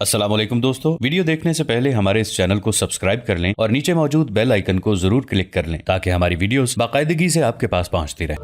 अस्सलाम वालेकुम दोस्तों, वीडियो देखने से पहले हमारे इस चैनल को सब्सक्राइब कर लें और नीचे मौजूद बेल आइकन को जरूर क्लिक कर लें ताकि हमारी वीडियोस बाकायदगी से आपके पास पहुंचती रहे।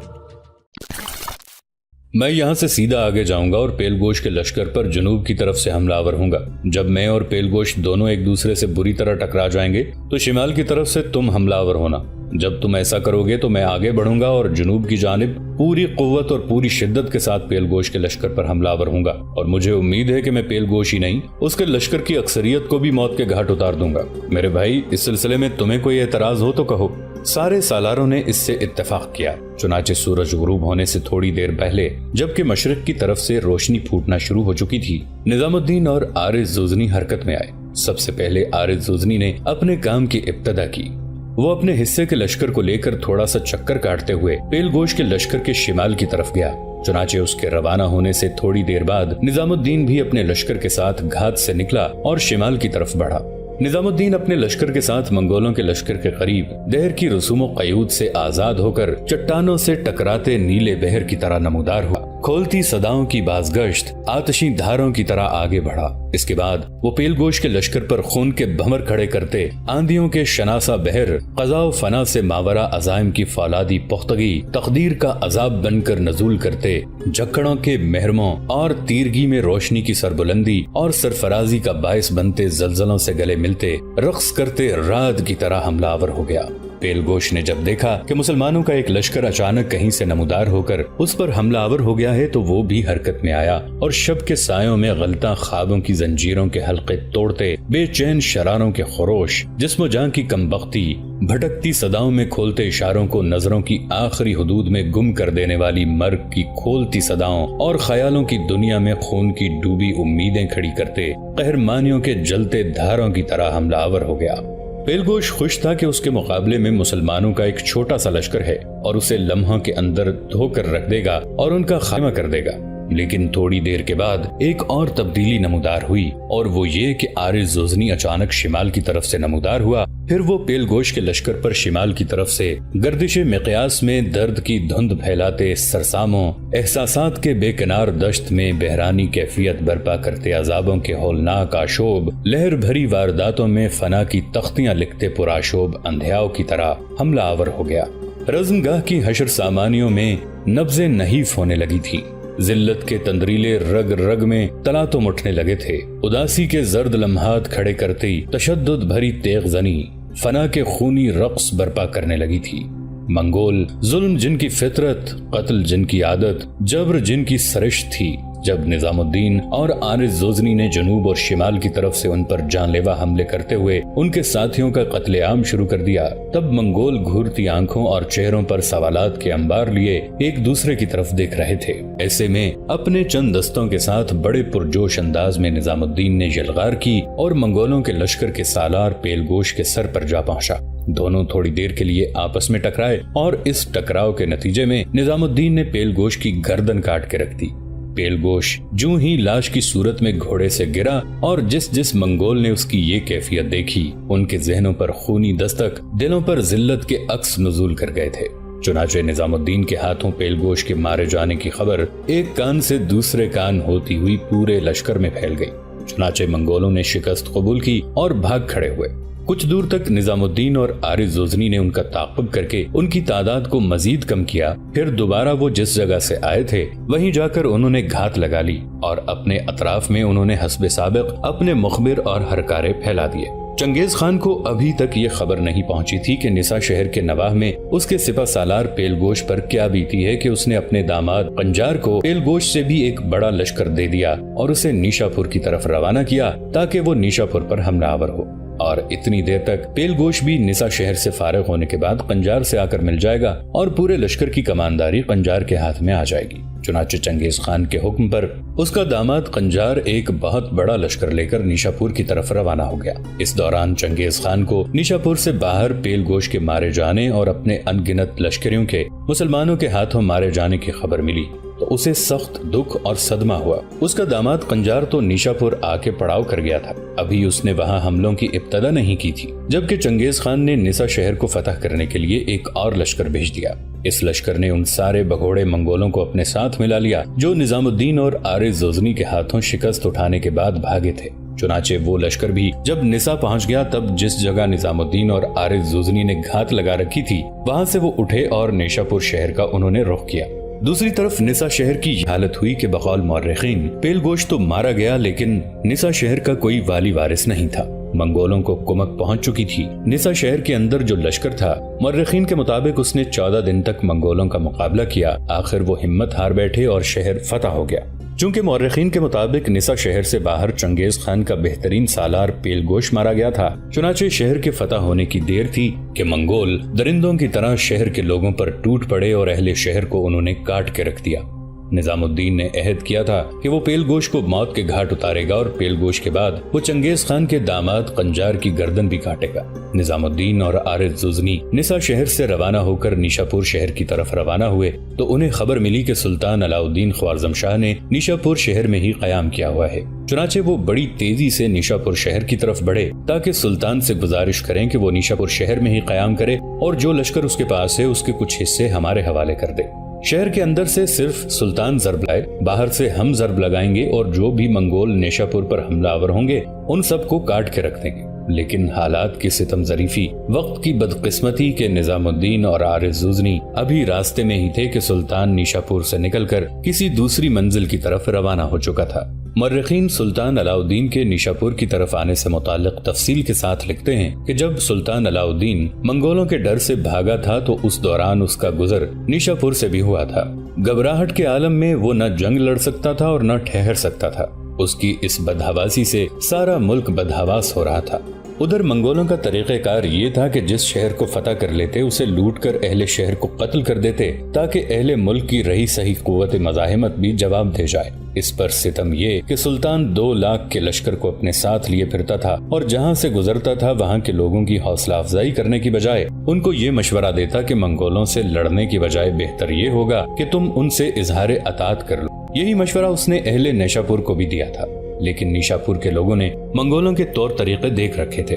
मैं यहाँ से सीधा आगे जाऊंगा और पेलगोश के लश्कर पर जुनूब की तरफ से हमलावर हूँगा। जब मैं और पेलगोश दोनों एक दूसरे से बुरी तरह टकरा जाएंगे तो शिमाल की तरफ से तुम हमलावर होना। जब तुम ऐसा करोगे तो मैं आगे बढ़ूंगा और जुनूब की जानिब पूरी कुव्वत और पूरी शिद्दत के साथ पेलगोश के लश्कर पर हमलावर हूँगा और मुझे उम्मीद है कि मैं पेलगोश ही नहीं उसके लश्कर की अक्सरियत को भी मौत के घाट उतार दूंगा। मेरे भाई, इस सिलसिले में तुम्हें कोई एतराज हो तो कहो। सारे सालारों ने इससे इत्तेफाक किया। चुनाचे सूरज गुरूब होने से थोड़ी देर पहले जबकि मशरिक की तरफ से रोशनी फूटना शुरू हो चुकी थी, निजामुद्दीन और आरिज़ जुज़नी हरकत में आए। सबसे पहले आरिज़ जुज़नी ने अपने काम की इब्तदा की। वो अपने हिस्से के लश्कर को लेकर थोड़ा सा चक्कर काटते हुए पेलगोश के लश्कर के शिमाल की तरफ गया। चुनाचे उसके रवाना होने से थोड़ी देर बाद निजामुद्दीन भी अपने लश्कर के साथ घात से निकला और शिमाल की तरफ बढ़ा। निजामुद्दीन अपने लश्कर के साथ मंगोलों के लश्कर के करीब दहर की रसूम क़यूद से आजाद होकर चट्टानों से टकराते नीले बहर की तरह नमूदार हुआ। खोलती सदाओं की बाज़गश्त आतशी धारों की तरह आगे बढ़ा। इसके बाद वो पेलगोश के लश्कर पर खून के भंवर खड़े करते आंधियों के शनासा बहर क़ज़ा फना से मावरा अज़ाइम की फौलादी पुख्तगी तकदीर का अजाब बनकर नजूल करते जक्कड़ों के महरमों और तीरगी में रोशनी की सरबुलंदी और सरफराजी का बायस बनते जलजलों से गले मिलते रक्स करते रात की तरह हमलावर हो गया। पेलगोश ने जब देखा कि मुसलमानों का एक लश्कर अचानक कहीं से नमूदार होकर उस पर हमलावर हो गया है तो वो भी हरकत में आया और शब के सायों में गलता ख्वाबों की जंजीरों के हल्के तोड़ते बेचैन शरारों के खरोश जिस्म जान की कमबख्ती भटकती सदाओं में खोलते इशारों को नजरों की आखिरी हुदूद में गुम कर देने वाली मर्ग की खोलती सदाओं और ख्यालों की दुनिया में खून की डूबी उम्मीदें खड़ी करते कहरमानियों के जलते धारों की तरह हमलावर हो गया। पेलगोश खुश था कि उसके मुकाबले में मुसलमानों का एक छोटा सा लश्कर है और उसे लम्हों के अंदर धोकर रख देगा और उनका खात्मा कर देगा। लेकिन थोड़ी देर के बाद एक और तब्दीली नमूदार हुई और वो ये कि आरिज़ जुज़नी अचानक शिमाल की तरफ से नमूदार हुआ। फिर वो पेलगोश के लश्कर पर शिमाल की तरफ से गर्दिशे मिक़यास में दर्द की धुंध फैलाते सरसामों एहसासात के बेकिनार दश्त में बहरानी कैफियत बर्पा करते अजाबों के होलनाक आशोब लहर भरी वारदातों में फना की तख्तियां लिखते पुराशोब अंधियाओं की तरह हमला आवर हो गया। रज़मगाह की हशर सामानियों में नब्ज़े नहीफ होने लगी थी। जिल्लत के तंद्रीले रग रग में तलातुम उठने लगे थे। उदासी के जर्द लम्हात खड़े करती तशद्दुद भरी तेग जनी फना के खूनी रक्स बर्पा करने लगी थी। मंगोल जुल्म जिनकी फितरत, कत्ल जिनकी आदत, जबर जिनकी सरिश थी। जब निजामुद्दीन और आरिज़ जुज़नी ने जनूब और शिमाल की तरफ से उन पर जानलेवा हमले करते हुए उनके साथियों का कत्लेआम शुरू कर दिया, तब मंगोल घूरती आंखों और चेहरों पर सवालात के अंबार लिए एक दूसरे की तरफ देख रहे थे। ऐसे में अपने चंद दस्तों के साथ बड़े पुरजोश अंदाज में निजामुद्दीन ने यलगार की और मंगोलों के लश्कर के सालार पेलगोश के सर पर जा पहुंचा। दोनों थोड़ी देर के लिए आपस में टकराए और इस टकराव के नतीजे में निजामुद्दीन ने पेलगोश की गर्दन काट के रख दी। पेलगोश जूं ही लाश की सूरत में घोड़े से गिरा और जिस जिस मंगोल ने उसकी ये कैफियत देखी उनके जहनों पर खूनी दस्तक, दिलों पर जिल्लत के अक्स नुज़ूल कर गए थे। चुनाचे निजामुद्दीन के हाथों पेलगोश के मारे जाने की खबर एक कान से दूसरे कान होती हुई पूरे लश्कर में फैल गई। चुनाचे मंगोलों ने शिकस्त कबूल की और भाग खड़े हुए। कुछ दूर तक निजामुद्दीन और आरिज़ जुज़नी ने उनका ताक़ुब करके उनकी तादाद को मजीद कम किया। फिर दोबारा वो जिस जगह से आए थे वहीं जाकर उन्होंने घात लगा ली और अपने अतराफ में उन्होंने हस्बे साबिक अपने मुखबिर और हरकारे फैला दिए। चंगेज खान को अभी तक ये खबर नहीं पहुंची थी कि निसा शहर के नवाह में उसके सिपा सालार पेलगोश पर क्या बीती है कि उसने अपने दामाद कंजार को पेलगोश से भी एक बड़ा लश्कर दे दिया और उसे निशापुर की तरफ रवाना किया ताकि वो निशापुर पर हमलावर हो। और इतनी देर तक पेलगोश भी निसा शहर से फारिग होने के बाद कंजार से आकर मिल जाएगा और पूरे लश्कर की कमानदारी कंजार के हाथ में आ जाएगी। चुनाचे चंगेज खान के हुक्म पर उसका दामाद कंजार एक बहुत बड़ा लश्कर लेकर निशापुर की तरफ रवाना हो गया। इस दौरान चंगेज खान को निशापुर से बाहर पेलगोश के मारे जाने और अपने अनगिनत लश्करियों के मुसलमानों के हाथों मारे जाने की खबर मिली तो उसे सख्त दुख और सदमा हुआ। उसका दामाद कंजार तो निशापुर आके पड़ाव कर गया था, अभी उसने वहां हमलों की इब्तदा नहीं की थी, जबकि चंगेज खान ने निसा शहर को फतह करने के लिए एक और लश्कर भेज दिया। इस लश्कर ने उन सारे भगोड़े मंगोलों को अपने साथ मिला लिया जो निजामुद्दीन और आरिज़ जुज़नी के हाथों शिकस्त उठाने के बाद भागे थे। चुनाचे वो लश्कर भी जब निसा पहुंच गया तब जिस जगह निजामुद्दीन और आरिफ जुजनी ने घात लगा रखी थी वहां से वो उठे और नेशापुर शहर का उन्होंने रुख किया। दूसरी तरफ निसा शहर की हालत हुई कि बकौल मौर्रिखीन पेलगोश तो मारा गया, लेकिन निसा शहर का कोई वाली वारिस नहीं था। मंगोलों को कुमक पहुंच चुकी थी। निसा शहर के अंदर जो लश्कर था, मौर्रिखीन के मुताबिक उसने 14 दिन तक मंगोलों का मुकाबला किया। आखिर वो हिम्मत हार बैठे और शहर फतह हो गया। चूंकि मौर्रिखीन के मुताबिक निसा शहर से बाहर चंगेज खान का बेहतरीन सालार पेलगोश मारा गया था, चुनाचे शहर के फतह होने की देर थी कि मंगोल दरिंदों की तरह शहर के लोगों पर टूट पड़े और अहले शहर को उन्होंने काट के रख दिया। निजामुद्दीन ने अहद किया था कि वो पेलगोश को मौत के घाट उतारेगा और पेलगोश के बाद वो चंगेज खान के दामाद कंजार की गर्दन भी काटेगा। निजामुद्दीन और आरिफ जुजनी निसा शहर से रवाना होकर निशापुर शहर की तरफ रवाना हुए तो उन्हें खबर मिली कि सुल्तान अलाउद्दीन ख्वारज़म शाह ने निशापुर शहर में ही कयाम किया हुआ है। चुनाचे वो बड़ी तेजी से निशापुर शहर की तरफ बढ़े ताकि सुल्तान से गुजारिश करें कि वो निशापुर शहर में ही कयाम करे और जो लश्कर उसके पास है उसके कुछ हिस्से हमारे हवाले कर दे। शहर के अंदर से सिर्फ सुल्तान ज़रब लाए, बाहर से हम ज़रब लगाएंगे और जो भी मंगोल निशापुर पर हमलावर होंगे उन सबको काट के रख देंगे। लेकिन हालात की सितम ज़रीफी, वक्त की बदकिस्मती के निजामुद्दीन और आरिफ जुजनी अभी रास्ते में ही थे कि सुल्तान निशापुर से निकलकर किसी दूसरी मंजिल की तरफ रवाना हो चुका था। मर्रिखीन सुल्तान अलाउद्दीन के निशापुर की तरफ आने से मुताल्लिक तफसील के साथ लिखते हैं कि जब सुल्तान अलाउद्दीन मंगोलों के डर से भागा था तो उस दौरान उसका गुजर निशापुर से भी हुआ था। घबराहट के आलम में वो न जंग लड़ सकता था और न ठहर सकता था। उसकी इस बदहवासी से सारा मुल्क बदहवास हो रहा था। उधर मंगोलों का तरीक़ेकार ये था कि जिस शहर को फतह कर लेते उसे लूट कर अहले शहर को कत्ल कर देते ताकि अहले मुल्क की रही सही कुव्वत मज़ाहिमत भी जवाब दे जाए। इस पर सितम ये कि सुल्तान 2 लाख के लश्कर को अपने साथ लिए फिरता था और जहाँ से गुजरता था वहाँ के लोगों की हौसला अफजाई करने की बजाय उनको ये मशवरा देता कि मंगोलों से लड़ने की बजाय बेहतर ये होगा कि तुम उनसे इजहार अतात कर लो। यही मशवरा उसने अहले निशापुर को भी दिया था। लेकिन निशापुर के लोगों ने मंगोलों के तौर तरीके देख रखे थे।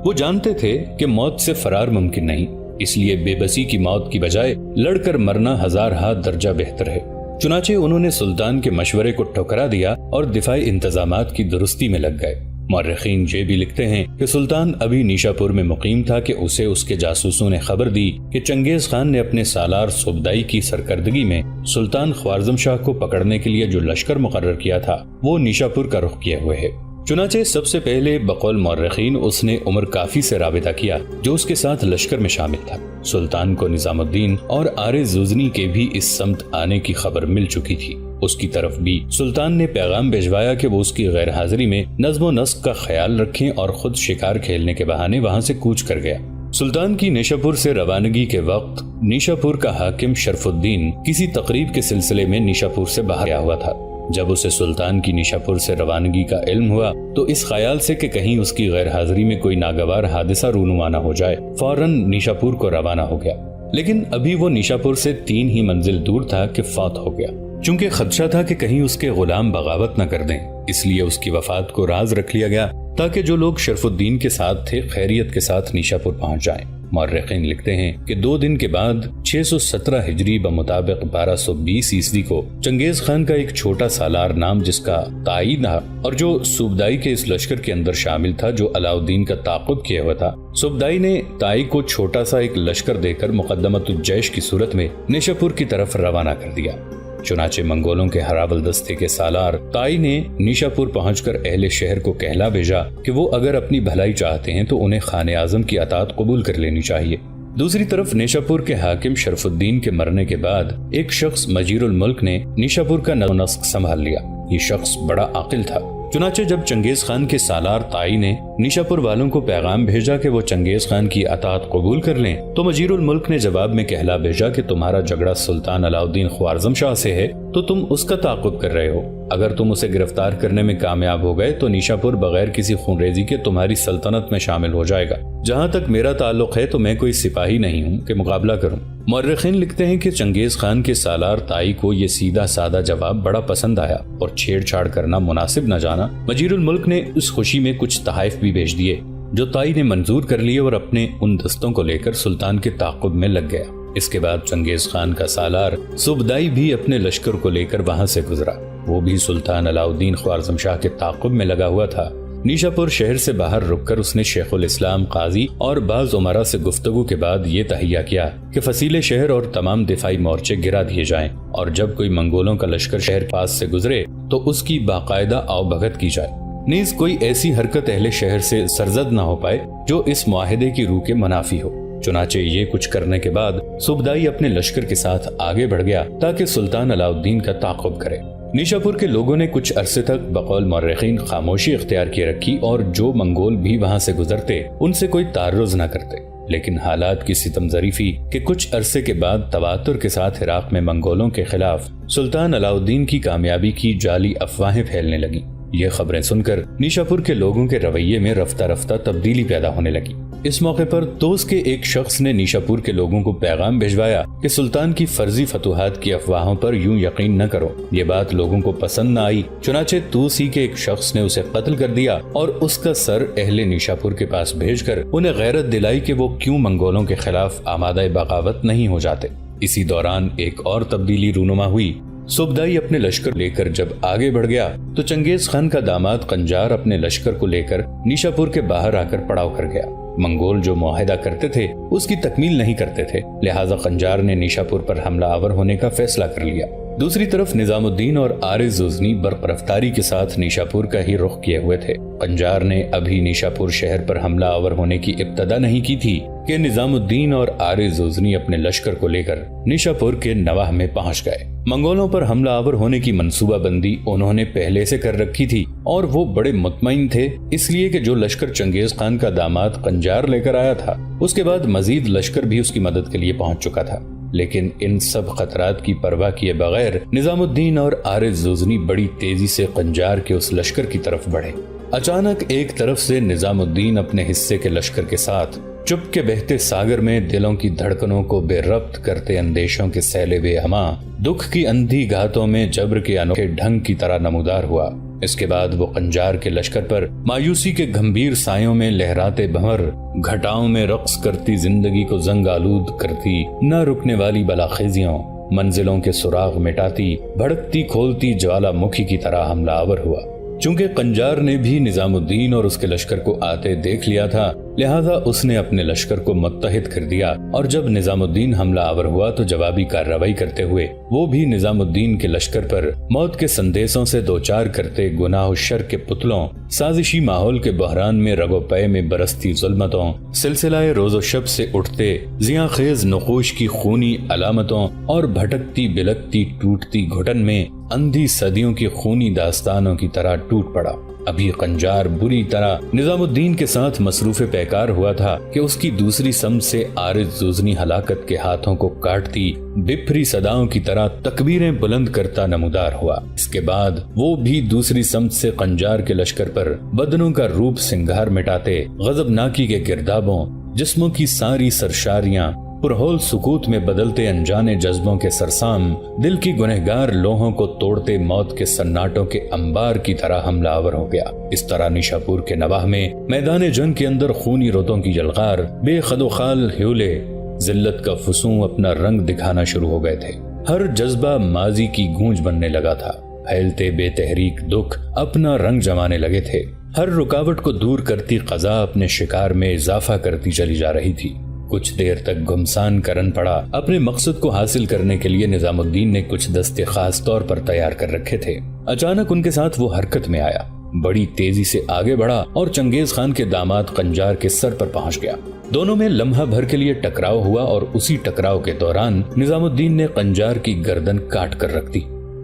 वो जानते थे कि मौत से फरार मुमकिन नहीं, इसलिए बेबसी की मौत की बजाय लड़कर मरना 1000 हाथ दर्जा बेहतर है। चुनाचे उन्होंने सुल्तान के मशवरे को ठुकरा दिया और दिफाई इंतजामात की दुरुस्ती में लग गए। मौर्रिखीन ये भी लिखते हैं कि सुल्तान अभी निशापुर में मुकीम था कि उसे उसके जासूसों ने खबर दी कि चंगेज खान ने अपने सालार सुबदाई की सरकर्दगी में सुल्तान ख्वारज़म शाह को पकड़ने के लिए जो लश्कर मुकर्रर किया था वो निशापुर का रुख किए हुए है। चुनाचे सबसे पहले बकौल मौर्रिखीन उसने उमर काफी से राबिता किया जो उसके साथ लश्कर में शामिल था। सुल्तान को निजामुद्दीन और आरिफ जुजनी के भी इस समत आने की खबर मिल चुकी थी। उसकी तरफ भी सुल्तान ने पैगाम भिजवाया कि वो उसकी गैर हाजिरी में नज़्म नस्क का ख्याल रखें और खुद शिकार खेलने के बहाने वहाँ से कूच कर गया। सुल्तान की निशापुर से रवानगी के वक्त निशापुर का हाकिम शरफुद्दीन किसी तकरीब के सिलसिले में निशापुर से बाहर आया हुआ था। जब उसे सुल्तान की निशापुर से रवानगी का इल्म हुआ तो इस ख्याल से कि कहीं उसकी गैर हाजिरी में कोई नागवार हादसा रूनुमा न हो जाए फौरन निशापुर को रवाना हो गया। लेकिन अभी वो निशापुर से 3 ही मंजिल दूर था कि फौत हो गया। चूंकि खदशा था कि कहीं उसके गुलाम बगावत न कर दें, इसलिए उसकी वफात को राज रख लिया गया ताकि जो लोग शरफुद्दीन के साथ थे खैरियत के साथ निशापुर पहुंच जाएं। मौर्रिखीन लिखते हैं कि 2 दिन के बाद 617 हिजरी बमुताबिक 1220 ईस्वी को चंगेज खान का एक छोटा सालार नाम जिसका ताई था और जो सूबदाई के इस लश्कर के अंदर शामिल था जो अलाउद्दीन का ताक़ुब किया हुआ था, सूबदाई ने ताई को छोटा सा एक लश्कर देकर मुक़द्दमतुल जैश की सूरत में निशापुर की तरफ रवाना कर दिया। चुनाचे मंगोलों के हरावल दस्ते के सालार ताई ने निशापुर पहुंचकर अहले शहर को कहला भेजा कि वो अगर अपनी भलाई चाहते हैं तो उन्हें खाने आजम की अतात कबूल कर लेनी चाहिए। दूसरी तरफ निशापुर के हाकिम शरफुद्दीन के मरने के बाद एक शख्स मजीरुल मुल्क ने निशापुर का नस्क संभाल लिया। ये शख्स बड़ा आकिल था। चुनाचे जब चंगेज खान के सालार ताई ने निशापुर वालों को पैगाम भेजा कि वो चंगेज खान की अतात कबूल कर लें तो मजीरुल मुल्क ने जवाब में कहला भेजा कि तुम्हारा झगड़ा सुल्तान अलाउद्दीन ख्वारज़म शाह से है तो तुम उसका ताक़ुब कर रहे हो। अगर तुम उसे गिरफ्तार करने में कामयाब हो गए तो निशापुर बगैर किसी खूनरेजी के तुम्हारी सल्तनत में शामिल हो जाएगा। जहाँ तक मेरा ताल्लुक है तो मैं कोई सिपाही नहीं हूँ कि मुकाबला करूँ। मौर्रिखीन लिखते हैं कि चंगेज खान के सालार ताई को ये सीधा सादा जवाब बड़ा पसंद आया और छेड़छाड़ करना मुनासिब न जाना मजीरुल मुल्क ने उस खुशी में कुछ तहाइफ भी भेज दिए जो ताई ने मंजूर कर लिए और अपने उन दस्तों को लेकर सुल्तान के ताक़ुब में लग गया। इसके बाद चंगेज खान का सालार सुबदाई भी अपने लश्कर को लेकर वहां से गुजरा। वो भी सुल्तान अलाउद्दीन ख्वारज़म शाह के ताक़ुब में लगा हुआ था। نیشاپور شہر سے باہر رک کر اس نے شیخ الاسلام قاضی اور بعض عمرا سے گفتگو کے بعد یہ تہیہ کیا کہ فصیل شہر اور تمام دفاعی مورچے گرا دیے جائیں اور جب کوئی منگولوں کا لشکر شہر پاس سے گزرے تو اس کی باقاعدہ آؤ بھگت کی جائے، نیز کوئی ایسی حرکت اہل شہر سے سرزد نہ ہو پائے جو اس معاہدے کی روح کے منافی ہو۔ چنانچہ یہ کچھ کرنے کے بعد صوبدائی اپنے لشکر کے ساتھ آگے بڑھ گیا تاکہ سلطان علاء الدین کا تعاقب کرے۔ نیشاپور کے لوگوں نے کچھ عرصے تک بقول مورخین خاموشی اختیار کیے رکھی اور جو منگول بھی وہاں سے گزرتے ان سے کوئی تعرض نہ کرتے، لیکن حالات کی ستم ظریفی کہ کچھ عرصے کے بعد تواتر کے ساتھ عراق میں منگولوں کے خلاف سلطان علاء الدین کی کامیابی کی جعلی افواہیں پھیلنے لگیں۔ یہ خبریں سن کر نیشاپور کے لوگوں کے رویے میں رفتہ رفتہ تبدیلی پیدا ہونے لگی۔ اس موقع پر توس کے ایک شخص نے نیشاپور کے لوگوں کو پیغام بھجوایا کہ سلطان کی فرضی فتوحات کی افواہوں پر یوں یقین نہ کرو۔ یہ بات لوگوں کو پسند نہ آئی، چنانچہ توسی کے ایک شخص نے اسے قتل کر دیا اور اس کا سر اہل نیشاپور کے پاس بھیج کر انہیں غیرت دلائی کہ وہ کیوں منگولوں کے خلاف آمادہ بغاوت نہیں ہو جاتے۔ اسی دوران ایک اور تبدیلی رونما ہوئی۔ صوبدائی اپنے لشکر لے کر جب آگے بڑھ گیا تو چنگیز خان کا داماد قنجار اپنے لشکر کو لے کر نیشاپور کے باہر آ کر پڑاؤ کر گیا۔ منگول جو معاہدہ کرتے تھے اس کی تکمیل نہیں کرتے تھے، لہٰذا قنجار نے نیشاپور پر حملہ آور ہونے کا فیصلہ کر لیا۔ دوسری طرف نظام الدین اور عارض غزنی برق رفتاری کے ساتھ نیشاپور کا ہی رخ کیے ہوئے تھے۔ قنجار نے ابھی نیشاپور شہر پر حملہ آور ہونے کی ابتدا نہیں کی تھی کہ نظام الدین اور عارض غزنی اپنے لشکر کو لے کر نیشاپور کے نواح میں پہنچ گئے۔ منگولوں پر حملہ آور ہونے کی منصوبہ بندی انہوں نے پہلے سے کر رکھی تھی اور وہ بڑے مطمئن تھے، اس لیے کہ جو لشکر چنگیز خان کا داماد قنجار لے کر آیا تھا اس کے بعد مزید لشکر بھی اس کی مدد کے لیے پہنچ چکا تھا۔ لیکن ان سب خطرات کی پرواہ کیے بغیر نظام الدین اور عارض غزنی بڑی تیزی سے قنجار کے اس لشکر کی طرف بڑھے۔ اچانک ایک طرف سے نظام الدین اپنے حصے کے لشکر کے ساتھ چپ کے بہتے ساگر میں دلوں کی دھڑکنوں کو بے ربط کرتے اندیشوں کے سیلے بے ہما دکھ کی اندھی گھاتوں میں جبر کے انوکھے ڈھنگ کی طرح نمودار ہوا۔ اس کے بعد وہ قنجار کے لشکر پر مایوسی کے گھمبیر سایوں میں لہراتے بھنور، گھٹاؤں میں رقص کرتی زندگی کو زنگ آلود کرتی نہ رکنے والی بلاخیزیوں، منزلوں کے سراغ مٹاتی بھڑکتی کھولتی جوالا مکھی کی طرح حملہ آور ہوا۔ چونکہ قنجار نے بھی نظام الدین اور اس کے لشکر کو آتے دیکھ لیا تھا، لہذا اس نے اپنے لشکر کو متحد کر دیا اور جب نظام الدین حملہ آور ہوا تو جوابی کارروائی کرتے ہوئے وہ بھی نظام الدین کے لشکر پر موت کے سندیسوں سے دوچار کرتے گناہ و شر کے پتلوں، سازشی ماحول کے بحران میں رگ و پے میں برستی ظلمتوں، سلسلہ روز و شب سے اٹھتے ضیاء خیز نقوش کی خونی علامتوں اور بھٹکتی بلکتی ٹوٹتی گھٹن میں اندھی صدیوں کی خونی داستانوں کی طرح ٹوٹ پڑا۔ ابھی قنجار بری طرح نظام الدین کے ساتھ مصروف پیکار ہوا تھا کہ اس کی دوسری سمت سے عارض غزنی ہلاکت کے ہاتھوں کو کاٹتی بپھری صداؤں کی طرح تکبیریں بلند کرتا نمودار ہوا۔ اس کے بعد وہ بھی دوسری سمت سے قنجار کے لشکر پر بدنوں کا روپ سنگھار مٹاتے، غضبناکی کے گردابوں، جسموں کی ساری سرشاریاں پرہول سکوت میں بدلتے انجانے جذبوں کے سرسام، دل کی گنہگار لوہوں کو توڑتے موت کے سناٹوں کے انبار کی طرح حملہ آور ہو گیا۔ اس طرح نیشاپور کے نواح میں میدان جنگ کے اندر خونی روتوں کی جلغار، بے خد و خال ہیولے، ذلت کا فسوں اپنا رنگ دکھانا شروع ہو گئے تھے۔ ہر جذبہ ماضی کی گونج بننے لگا تھا، پھیلتے بے تحریک دکھ اپنا رنگ جمانے لگے تھے۔ ہر رکاوٹ کو دور کرتی قضا اپنے شکار میں اضافہ کرتی چلی جا رہی تھی۔ کچھ دیر تک گھمسان کرن پڑا۔ اپنے مقصد کو حاصل کرنے کے لیے نظام الدین نے کچھ دستے خاص طور پر تیار کر رکھے تھے۔ اچانک ان کے ساتھ وہ حرکت میں آیا، بڑی تیزی سے آگے بڑھا اور چنگیز خان کے داماد قنجار کے سر پر پہنچ گیا۔ دونوں میں لمحہ بھر کے لیے ٹکراؤ ہوا اور اسی ٹکراؤ کے دوران نظام الدین نے قنجار کی گردن کاٹ کر رکھ دی۔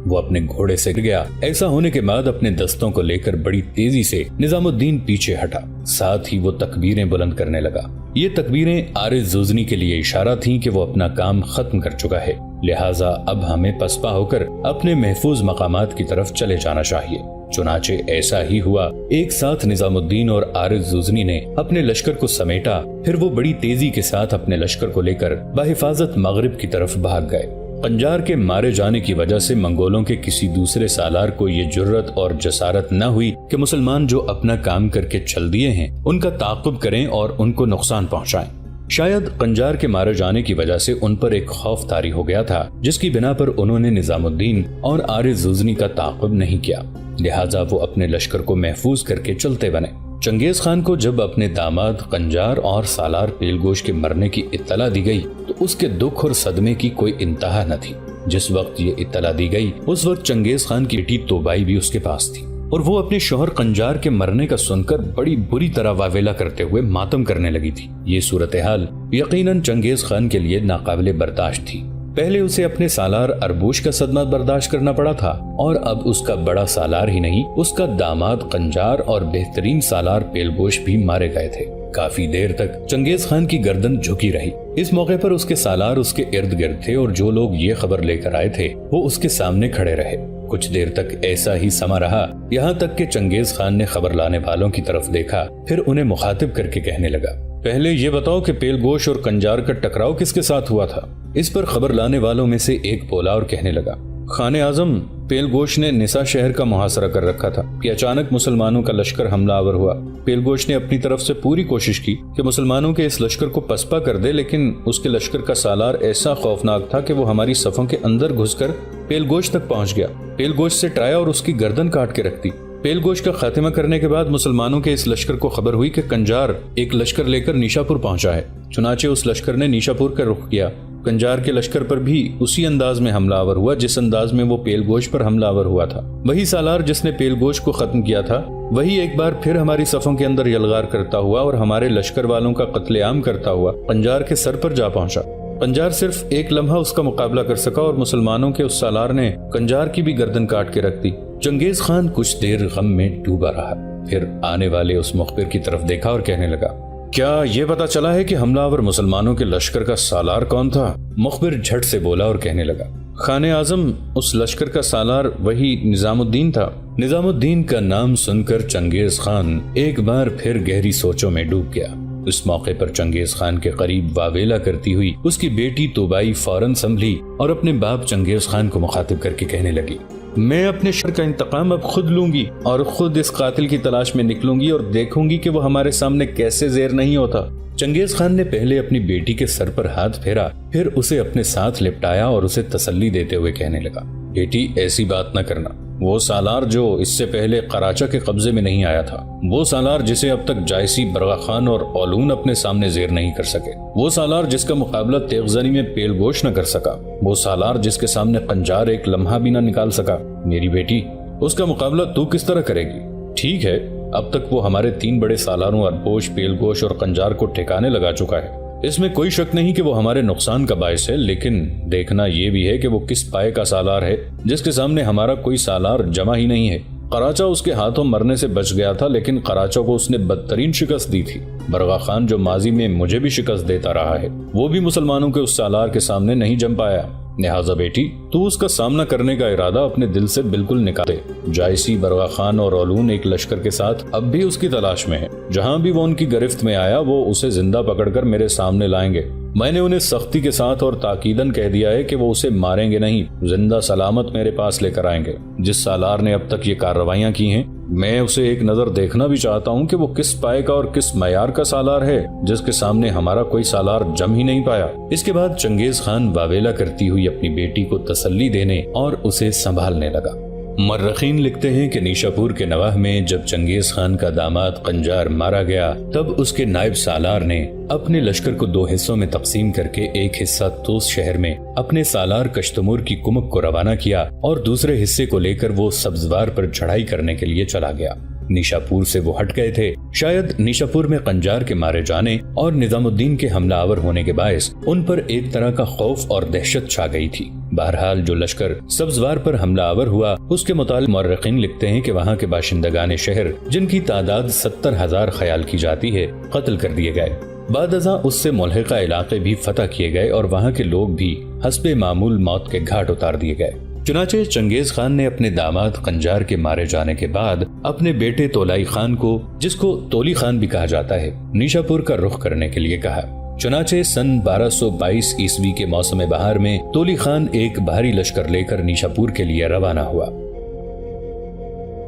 وہ اپنے گھوڑے سے گر گیا۔ ایسا ہونے کے بعد اپنے دستوں کو لے کر بڑی تیزی سے نظام الدین پیچھے ہٹا، ساتھ ہی وہ تکبیریں بلند کرنے لگا۔ یہ تکبیریں عارض غزنی کے لیے اشارہ تھیں کہ وہ اپنا کام ختم کر چکا ہے، لہٰذا اب ہمیں پسپا ہو کر اپنے محفوظ مقامات کی طرف چلے جانا چاہیے۔ چنانچہ ایسا ہی ہوا۔ ایک ساتھ نظام الدین اور عارض غزنی نے اپنے لشکر کو سمیٹا، پھر وہ بڑی تیزی کے ساتھ اپنے لشکر کو لے کر بحفاظت مغرب کی طرف بھاگ گئے۔ قنجار کے مارے جانے کی وجہ سے منگولوں کے کسی دوسرے سالار کو یہ جرت اور جسارت نہ ہوئی کہ مسلمان جو اپنا کام کر کے چل دیے ہیں ان کا تعاقب کریں اور ان کو نقصان پہنچائیں۔ شاید قنجار کے مارے جانے کی وجہ سے ان پر ایک خوف طاری ہو گیا تھا، جس کی بنا پر انہوں نے نظام الدین اور عارض غزنی کا تعاقب نہیں کیا۔ لہٰذا وہ اپنے لشکر کو محفوظ کر کے چلتے بنے۔ چنگیز خان کو جب اپنے داماد قنجار اور سالار پیلگوش کے مرنے کی اطلاع دی گئی تو اس کے دکھ اور صدمے کی کوئی انتہا نہ تھی۔ جس وقت یہ اطلاع دی گئی اس وقت چنگیز خان کی بیٹی توبائی بھی اس کے پاس تھی اور وہ اپنے شوہر قنجار کے مرنے کا سن کر بڑی بری طرح واویلا کرتے ہوئے ماتم کرنے لگی تھی۔ یہ صورتحال یقیناً چنگیز خان کے لیے ناقابل برداشت تھی۔ پہلے اسے اپنے سالار اربوش کا صدمہ برداشت کرنا پڑا تھا اور اب اس کا بڑا سالار ہی نہیں، اس کا داماد قنجار اور بہترین سالار پیلگوش بھی مارے گئے تھے۔ کافی دیر تک چنگیز خان کی گردن جھکی رہی۔ اس موقع پر اس کے سالار اس کے ارد گرد تھے اور جو لوگ یہ خبر لے کر آئے تھے وہ اس کے سامنے کھڑے رہے۔ کچھ دیر تک ایسا ہی سما رہا، یہاں تک کہ چنگیز خان نے خبر لانے والوں کی طرف دیکھا، پھر انہیں مخاطب کر کے کہنے لگا، پہلے یہ بتاؤ کہ پیلگوش اور قنجار کا ٹکراؤ کس کے ساتھ ہوا تھا؟ اس پر خبر لانے والوں میں سے ایک بولا اور کہنے لگا، خان اعظم، پیلگوش نے نسا شہر کا محاصرہ کر رکھا تھا کہ اچانک مسلمانوں کا لشکر حملہ آور ہوا۔ پیلگوش نے اپنی طرف سے پوری کوشش کی کہ مسلمانوں کے اس لشکر کو پسپا کر دے، لیکن اس کے لشکر کا سالار ایسا خوفناک تھا کہ وہ ہماری صفوں کے اندر گھس کر پیلگوش تک پہنچ گیا، پیلگوش سے ٹرایا اور اس کی گردن کاٹ کے رکھ دی۔ پیلگوش کا خاتمہ کرنے کے بعد مسلمانوں کے اس لشکر کو خبر ہوئی کہ قنجار ایک لشکر لے کر نیشاپور پہنچا ہے، چنانچہ اس لشکر نے نیشاپور کا رخ کیا۔ قنجار کے لشکر پر بھی اسی انداز میں حملہ آور ہوا جس انداز میں وہ پیلگوش پر حملہ آور ہوا تھا۔ وہی سالار جس نے پیلگوش کو ختم کیا تھا وہی ایک بار پھر ہماری صفوں کے اندر یلغار کرتا ہوا اور ہمارے لشکر والوں کا قتل عام کرتا ہوا قنجار کے سر پر جا پہنچا۔ قنجار صرف ایک لمحہ اس کا مقابلہ کر سکا اور مسلمانوں کے اس سالار نے قنجار کی بھی گردن کاٹ کے رکھ دی۔ چنگیز خان کچھ دیر غم میں ڈوبا رہا، پھر آنے والے اس مخبر کی طرف دیکھا اور کہنے لگا، کیا یہ پتا چلا ہے کہ حملہ آور مسلمانوں کے لشکر کا سالار کون تھا؟ مخبر جھٹ سے بولا اور کہنے لگا، خان اعظم، اس لشکر کا سالار وہی نظام الدین تھا۔ نظام الدین کا نام سن کر چنگیز خان ایک بار پھر گہری سوچوں میں ڈوب گیا۔ اس موقع پر چنگیز خان کے قریب واویلا کرتی ہوئی اس کی بیٹی توبائی فوراً سنبھلی اور اپنے باپ چنگیز خان کو مخاطب کر کے کہنے لگی، میں اپنے شر کا انتقام اب خود لوں گی اور خود اس قاتل کی تلاش میں نکلوں گی اور دیکھوں گی کہ وہ ہمارے سامنے کیسے زیر نہیں ہوتا۔ چنگیز خان نے پہلے اپنی بیٹی کے سر پر ہاتھ پھیرا، پھر اسے اپنے ساتھ لپٹایا اور اسے تسلی دیتے ہوئے کہنے لگا، بیٹی ایسی بات نہ کرنا، وہ سالار جو اس سے پہلے قراچہ کے قبضے میں نہیں آیا تھا، وہ سالار جسے اب تک جائسی برغا خان اور اولون اپنے سامنے زیر نہیں کر سکے، وہ سالار جس کا مقابلہ تیغزنی میں پیلگوش نہ کر سکا، وہ سالار جس کے سامنے قنجار ایک لمحہ بھی نہ نکال سکا، میری بیٹی اس کا مقابلہ تو کس طرح کرے گی؟ ٹھیک ہے، اب تک وہ ہمارے 3 بڑے سالاروں اربوش، پیلگوش اور قنجار کو ٹھکانے لگا چکا ہے، اس میں کوئی شک نہیں کہ وہ ہمارے نقصان کا باعث ہے، لیکن دیکھنا یہ بھی ہے کہ وہ کس پائے کا سالار ہے جس کے سامنے ہمارا کوئی سالار جمع ہی نہیں ہے۔ قراچہ اس کے ہاتھوں مرنے سے بچ گیا تھا، لیکن قراچہ کو اس نے بدترین شکست دی تھی۔ برغا خان جو ماضی میں مجھے بھی شکست دیتا رہا ہے، وہ بھی مسلمانوں کے اس سالار کے سامنے نہیں جم پایا۔ لہٰذا بیٹی، تو اس کا سامنا کرنے کا ارادہ اپنے دل سے بالکل نکال دے۔ جائسی، برغا خان اور اولون ایک لشکر کے ساتھ اب بھی اس کی تلاش میں ہے، جہاں بھی وہ ان کی گرفت میں آیا وہ اسے زندہ پکڑ کر میرے سامنے لائیں گے۔ میں نے انہیں سختی کے ساتھ اور تاکیداً کہہ دیا ہے کہ وہ اسے ماریں گے نہیں، زندہ سلامت میرے پاس لے کر آئیں گے۔ جس سالار نے اب تک یہ کارروائیاں کی ہیں، میں اسے ایک نظر دیکھنا بھی چاہتا ہوں کہ وہ کس پائے کا اور کس معیار کا سالار ہے جس کے سامنے ہمارا کوئی سالار جم ہی نہیں پایا۔ اس کے بعد چنگیز خان واویلا کرتی ہوئی اپنی بیٹی کو تسلی دینے اور اسے سنبھالنے لگا۔ مرخین لکھتے ہیں کہ نیشاپور کے نواح میں جب چنگیز خان کا داماد قنجار مارا گیا، تب اس کے نائب سالار نے اپنے لشکر کو 2 حصوں میں تقسیم کر کے ایک حصہ توس شہر میں اپنے سالار کشتمور کی کمک کو روانہ کیا اور دوسرے حصے کو لے کر وہ سبزوار پر چڑھائی کرنے کے لیے چلا گیا۔ نیشاپور سے وہ ہٹ گئے تھے، شاید نیشاپور میں قنجار کے مارے جانے اور نظام الدین کے حملہ آور ہونے کے باعث ان پر ایک طرح کا خوف اور دہشت چھا گئی تھی۔ بہرحال جو لشکر سبزوار پر حملہ آور ہوا، اس کے متعلق مورخین لکھتے ہیں کہ وہاں کے باشندگان شہر، جن کی تعداد 70,000 خیال کی جاتی ہے، قتل کر دیے گئے۔ بعد ازاں اس سے ملحقہ علاقے بھی فتح کیے گئے اور وہاں کے لوگ بھی حسب معمول موت کے گھاٹ اتار دیے گئے۔ چنانچہ چنگیز خان نے اپنے داماد قنجار کے مارے جانے کے بعد اپنے بیٹے تولائی خان کو، جس کو تولی خان بھی کہا جاتا ہے، نیشاپور کا رخ کرنے کے لیے کہا۔ چنانچہ سن 1222 عیسوی کے موسم بہار میں تولی خان ایک بھاری لشکر لے کر نیشاپور کے لیے روانہ ہوا۔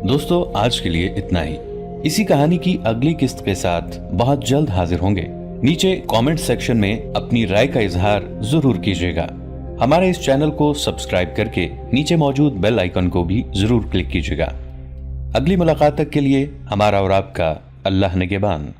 دوستو، آج کے لیے اتنا ہی۔ اسی کہانی کی اگلی قسط کے ساتھ بہت جلد حاضر ہوں گے۔ نیچے کامنٹ سیکشن میں اپنی رائے کا اظہار ضرور کیجیے گا۔ ہمارے اس چینل کو سبسکرائب کر کے نیچے موجود بیل آئیکن کو بھی ضرور کلک کیجیے گا۔ اگلی ملاقات تک کے لیے ہمارا اور آپ کا اللہ نگہبان۔